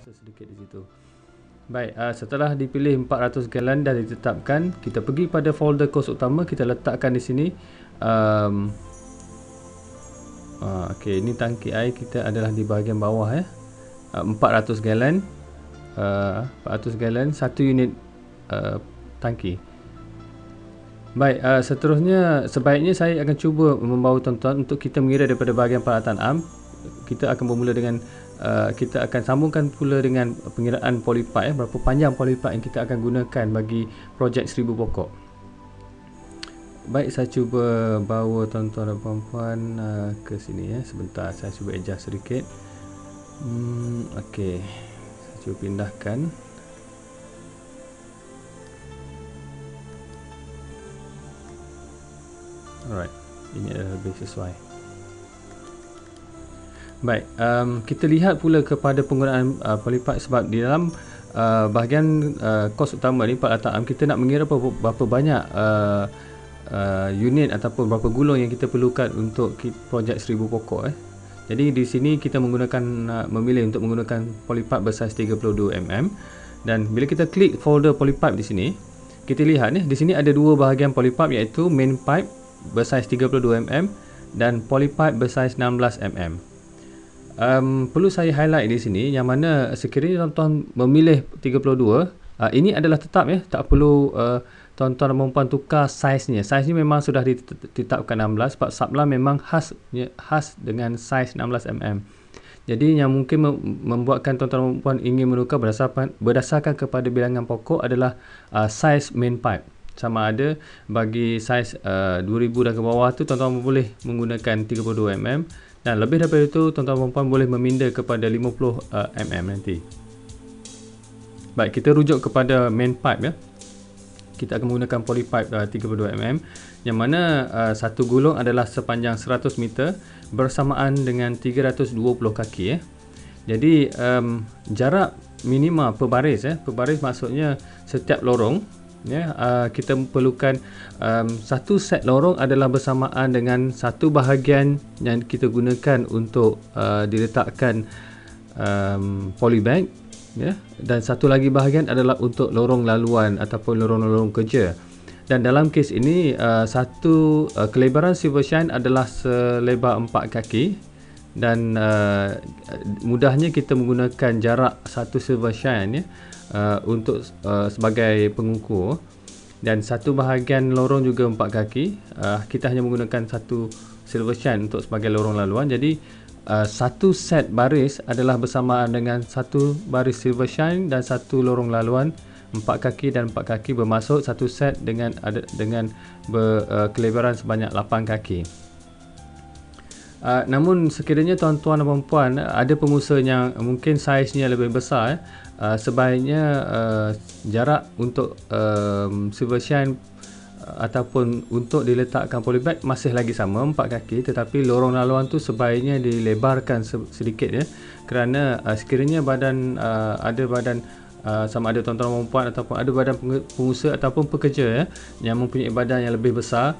masa sedikit di situ. Baik, setelah dipilih 400 galon dah ditetapkan, kita pergi pada folder kos utama, kita letakkan di sini. Okey, ini tangki air kita adalah di bahagian bawah 400 galon. 400 galon, satu unit tangki. Baik, seterusnya sebaiknya saya akan cuba membawa tuan-tuan untuk kita mengira daripada bahagian peralatan am. Kita akan bermula dengan kita akan sambungkan pula dengan pengiraan polipipe, berapa panjang polipipe yang kita akan gunakan bagi projek 1000 pokok. Baik, saya cuba bawa tuan-tuan dan puan-puan ke sini sebentar, saya cuba adjust sedikit. Okey, saya cuba pindahkan. Alright, ini adalah lebih sesuai. Baik, kita lihat pula kepada penggunaan polipipe, sebab di dalam bahagian kos utama ni, peralatan am, kita nak mengira berapa banyak unit ataupun berapa gulung yang kita perlukan untuk projek 1000 pokok. Jadi di sini kita memilih untuk menggunakan polipipe bersaiz 32 mm, dan bila kita klik folder polipipe di sini, kita lihat di sini ada dua bahagian polipipe, iaitu main pipe bersaiz 32 mm dan polipipe bersaiz 16 mm. Perlu saya highlight di sini yang mana sekiranya tuan-tuan memilih 32, ini adalah tetap tak perlu tuan-tuan dan puan tukar saiznya. Saiznya memang sudah ditetapkan 16, sebab Sablan memang khas dengan saiz 16 mm. Jadi yang mungkin membuatkan tuan-tuan dan puan ingin menukar berdasarkan kepada bilangan pokok adalah saiz main pipe. Sama ada bagi saiz 2000 dan ke bawah tu tuan-tuan boleh menggunakan 32 mm, dan lebih daripada itu tuan-tuan dan puan boleh meminda kepada 50 mm nanti. Baik, kita rujuk kepada main pipe Kita akan menggunakan polipipe 32 mm, yang mana satu gulung adalah sepanjang 100 meter bersamaan dengan 320 kaki. Jadi jarak minima per baris per baris maksudnya setiap lorong kita perlukan satu set lorong adalah bersamaan dengan satu bahagian yang kita gunakan untuk diletakkan polybag, dan satu lagi bahagian adalah untuk lorong laluan ataupun lorong-lorong kerja. Dan dalam kes ini satu kelebaran silver shine adalah selebar 4 kaki, dan mudahnya kita menggunakan jarak satu silver shine untuk sebagai pengukur, dan satu bahagian lorong juga 4 kaki. Kita hanya menggunakan satu silver shine untuk sebagai lorong laluan. Jadi satu set baris adalah bersamaan dengan satu baris silver shine dan satu lorong laluan 4 kaki dan 4 kaki, bermaksud satu set dengan kelebaran sebanyak 8 kaki. Namun sekiranya tuan-tuan dan puan ada pengusaha yang mungkin saiznya lebih besar, sebaiknya jarak untuk silver shine ataupun untuk diletakkan polybag masih lagi sama 4 kaki, tetapi lorong laluan tu sebaiknya dilebarkan sedikit kerana sekiranya ada badan sama ada tuan-tuan dan puan ataupun ada badan pengusaha ataupun pekerja yang mempunyai badan yang lebih besar,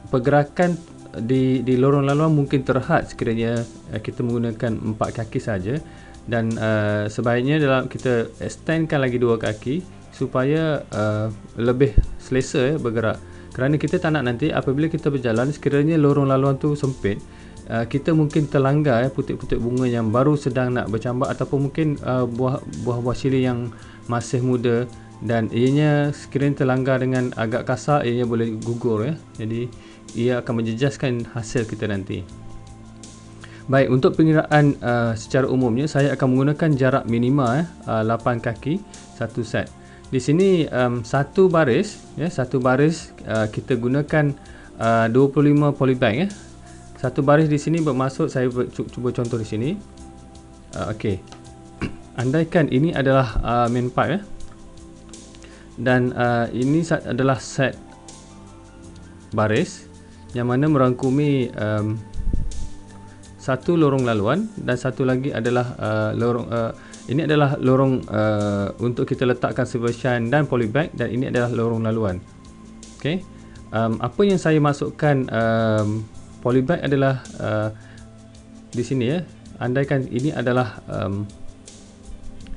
pergerakan di lorong laluan mungkin terhad sekiranya kita menggunakan 4 kaki saja, dan sebaiknya kita extendkan lagi 2 kaki supaya lebih selesa bergerak, kerana kita tak nak nanti apabila kita berjalan sekiranya lorong laluan tu sempit, kita mungkin terlanggar putik-putik bunga yang baru sedang nak bercambak, ataupun mungkin buah-buah cili yang masih muda, dan ianya sekiranya terlanggar dengan agak kasar, ianya boleh gugur jadi ia akan menjejaskan hasil kita nanti. Baik, untuk pengiraan secara umumnya saya akan menggunakan jarak minima 8 kaki satu set. Di sini satu baris kita gunakan 25 polybag Satu baris di sini bermaksud, saya cuba contoh di sini. Okey. Andaikan ini adalah main pipe dan ini adalah set baris yang mana merangkumi satu lorong laluan dan satu lagi adalah ini adalah lorong untuk kita letakkan silver shine dan polybag, dan ini adalah lorong laluan. Okey. Apa yang saya masukkan polybag adalah di sini andaikan ini adalah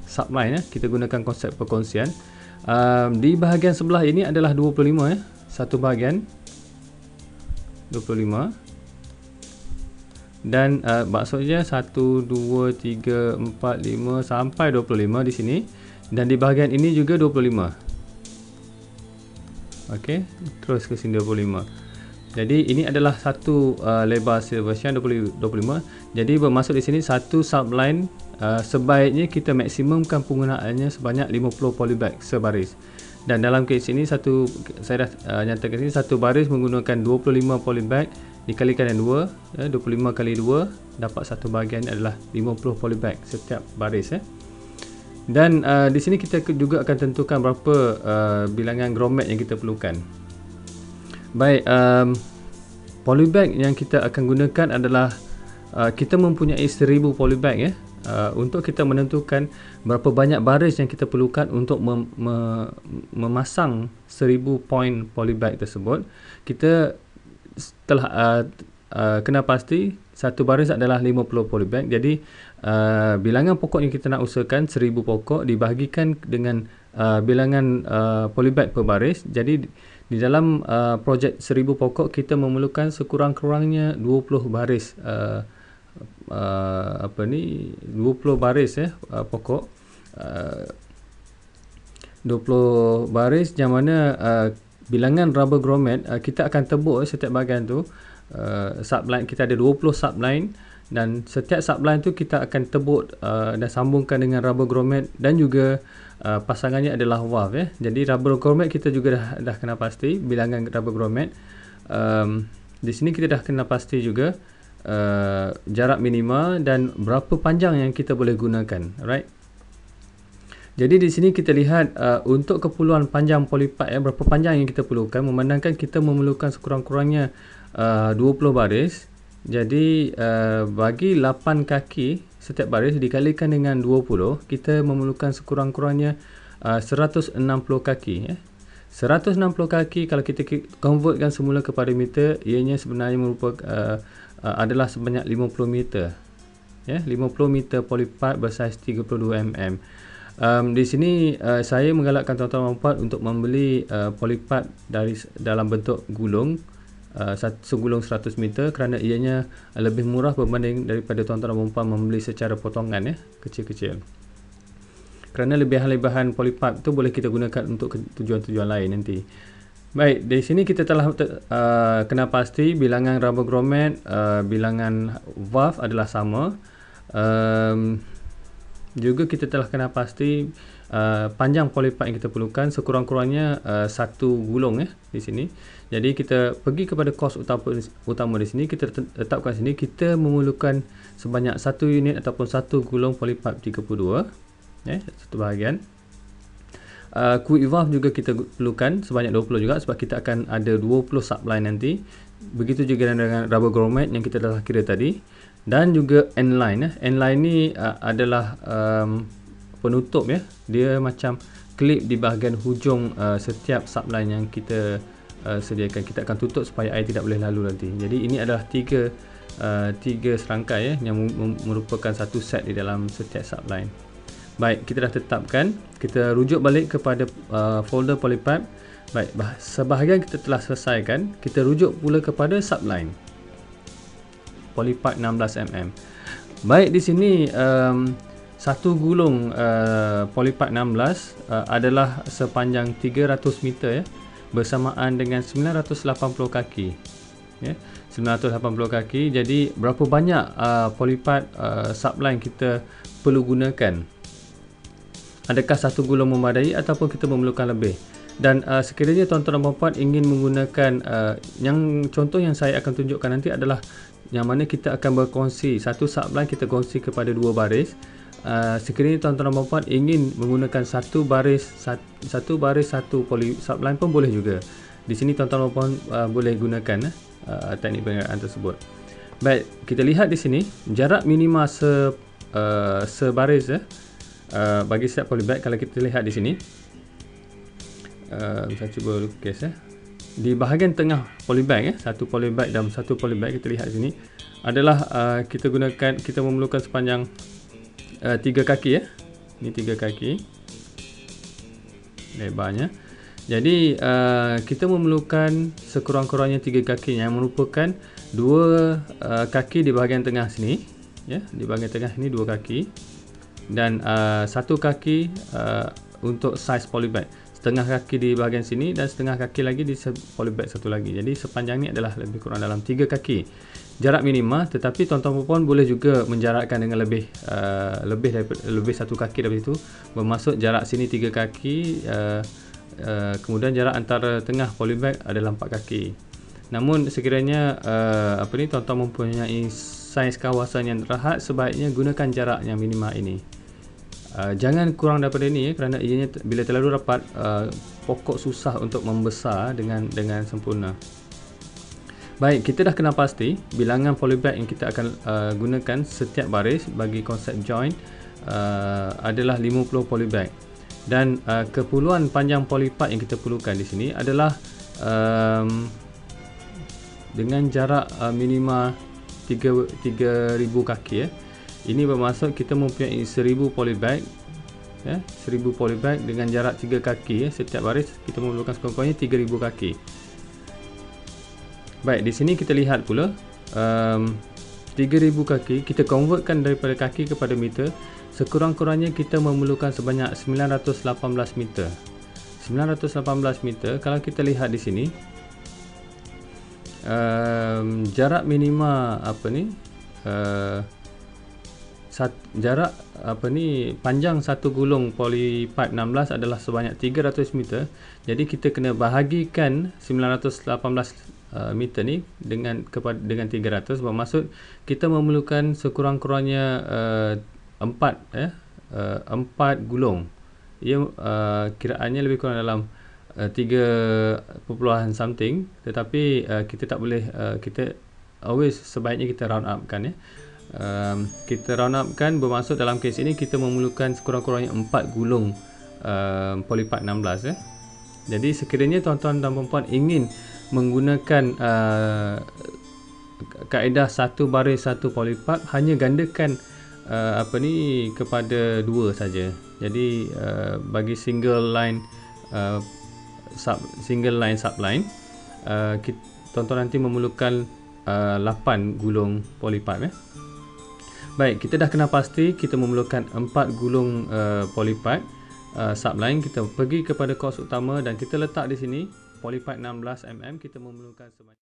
subline, kita gunakan konsep perkongsian. Di bahagian sebelah ini adalah 25, satu bahagian 25, dan maksudnya 1, 2, 3, 4, 5 sampai 25 di sini, dan di bahagian ini juga 25. Okey, terus ke sini 25. Jadi ini adalah satu lebar version 25. Jadi bermaksud di sini satu subline sebaiknya kita maksimumkan penggunaannya sebanyak 50 polybag sebaris. Dan dalam kes ini saya dah nyatakan sini satu baris menggunakan 25 polybag dikalikan dengan 2, 25 kali 2 dapat satu bahagian adalah 50 polybag setiap baris. Dan di sini kita juga akan tentukan berapa bilangan grommet yang kita perlukan. Baik, polybag yang kita akan gunakan adalah kita mempunyai 1000 polybag untuk kita menentukan berapa banyak baris yang kita perlukan untuk memasang 1000 point polybag tersebut. Kita telah kena pasti satu baris adalah 50 polybag. Jadi bilangan pokok yang kita nak usahakan 1000 pokok dibahagikan dengan bilangan polybag per baris. Jadi di dalam projek 1000 pokok kita memerlukan sekurang-kurangnya 20 baris 20 baris pokok, 20 baris yang mana bilangan rubber grommet kita akan tebuk setiap bahagian tu. Subline kita ada 20 subline, dan setiap subline tu kita akan tebuk dan sambungkan dengan rubber grommet, dan juga pasangannya adalah valve. Jadi rubber grommet kita juga dah kena pasti bilangan rubber grommet. Di sini kita dah kena pasti juga jarak minima dan berapa panjang yang kita boleh gunakan. Alright. Jadi di sini kita lihat untuk keperluan panjang polypipe berapa panjang yang kita perlukan, memandangkan kita memerlukan sekurang-kurangnya 20 baris. Jadi bagi 8 kaki setiap baris dikalikan dengan 20, kita memerlukan sekurang-kurangnya 160 kaki. 160 kaki kalau kita convertkan semula kepada meter, ianya sebenarnya merupakan adalah sebanyak 50 meter. 50 meter polypipe bersaiz 32 mm. Di sini saya menggalakkan tuan-tuan dan puan untuk membeli polypipe dalam bentuk gulung, segulung 100 meter, kerana ianya lebih murah berbanding daripada tuan-tuan dan puan membeli secara potongan kecil-kecil. Kerana lebihan-lebihan polypipe tu boleh kita gunakan untuk tujuan-tujuan lain nanti. Baik, di sini kita telah kena pasti bilangan rubber grommet, bilangan valve adalah sama. Juga kita telah kena pasti panjang polypipe yang kita perlukan sekurang-kurangnya satu gulung di sini. Jadi kita pergi kepada kos utama di sini, kita letakkan sini kita memerlukan sebanyak satu unit ataupun satu gulung polypipe 32, satu bahagian. Quick valve juga kita perlukan sebanyak 20 juga, sebab kita akan ada 20 subline nanti. Begitu juga dengan rubber grommet yang kita telah kira tadi, dan juga end line. End line ni adalah penutup dia macam klip di bahagian hujung setiap subline yang kita sediakan. Kita akan tutup supaya air tidak boleh lalu nanti. Jadi ini adalah tiga serangkai yang merupakan satu set di dalam setiap subline. Baik, kita dah tetapkan. Kita rujuk balik kepada folder polypipe. Baik, sebahagian kita telah selesaikan. Kita rujuk pula kepada subline polypipe 16 mm. Baik, di sini satu gulung polypipe 16 adalah sepanjang 300 meter bersamaan dengan 980 kaki. 980 kaki. Jadi berapa banyak polypipe subline kita perlu gunakan? Adakah satu gulung memadai ataupun kita memerlukan lebih? Dan sekiranya tuan-tuan dan puan ingin menggunakan yang contoh yang saya akan tunjukkan nanti adalah yang mana kita akan berkongsi satu subline, kita kongsi kepada dua baris. Sekiranya tuan-tuan dan puan ingin menggunakan satu baris satu subline pun boleh juga. Di sini tuan-tuan dan puan boleh gunakan teknik pengaraan tersebut. Baik, kita lihat di sini jarak minima sebaris bagi setiap polybag. Kalau kita lihat di sini, saya cuba lukis di bahagian tengah polybag, satu polybag dan satu polybag, kita lihat di sini adalah kita memerlukan sepanjang 3 kaki ya. Ini 3 kaki lebarnya. Jadi kita memerlukan sekurang-kurangnya 3 kaki yang merupakan 2 kaki di bahagian tengah sini ya, di bahagian tengah ini 2 kaki dan 1 kaki untuk saiz polybag. Setengah kaki di bahagian sini dan setengah kaki lagi di polybag satu lagi. Jadi sepanjang ni adalah lebih kurang dalam 3 kaki. Jarak minima, tetapi tuan-tuan dan puan boleh juga menjarakkan dengan lebih 1 kaki dari itu. Bermaksud jarak sini 3 kaki, kemudian jarak antara tengah polybag adalah 4 kaki. Namun sekiranya tuan-tuan mempunyai saiz kawasan yang terhad, sebaiknya gunakan jarak yang minima ini. Jangan kurang daripada ini kerana ianya bila terlalu rapat, pokok susah untuk membesar dengan sempurna. Baik, kita dah kenal pasti bilangan polybag yang kita akan gunakan setiap baris bagi konsep join adalah 50 polybag. Dan keperluan panjang polypipe yang kita perlukan di sini adalah dengan jarak minima 3000 kaki ya. Ini bermaksud kita mempunyai 1000 polybag ya, 1000 polybag dengan jarak 3 kaki ya. Setiap baris kita memerlukan sekurang-kurangnya 3000 kaki. Baik, di sini kita lihat pula 3000 kaki kita convertkan daripada kaki kepada meter. Sekurang-kurangnya kita memerlukan sebanyak 918 meter. 918 meter kalau kita lihat di sini, jarak minima panjang satu gulung polypipe 16 adalah sebanyak 300 meter. Jadi kita kena bahagikan 918 meter ni dengan 300, bermaksud kita memerlukan sekurang-kurangnya 4 gulung. Ia kiraannya lebih kurang dalam 3 something, tetapi kita tak boleh, kita always sebaiknya kita round up kan ya. Kita round up kan, bermaksud dalam kes ini kita memerlukan sekurang-kurangnya 4 gulung polypipe 16 ya. Jadi sekiranya tuan-tuan dan puan-puan ingin menggunakan kaedah satu baris satu polypipe, hanya gandakan kepada 2 saja. Jadi bagi single line subline, tuan-tuan nanti memerlukan 8 gulung polypipe ya. Baik, kita dah kenal pasti kita memerlukan 4 gulung polypipe subline. Kita pergi kepada kos utama dan kita letak di sini polypipe 16 mm. Kita memerlukan sebanyak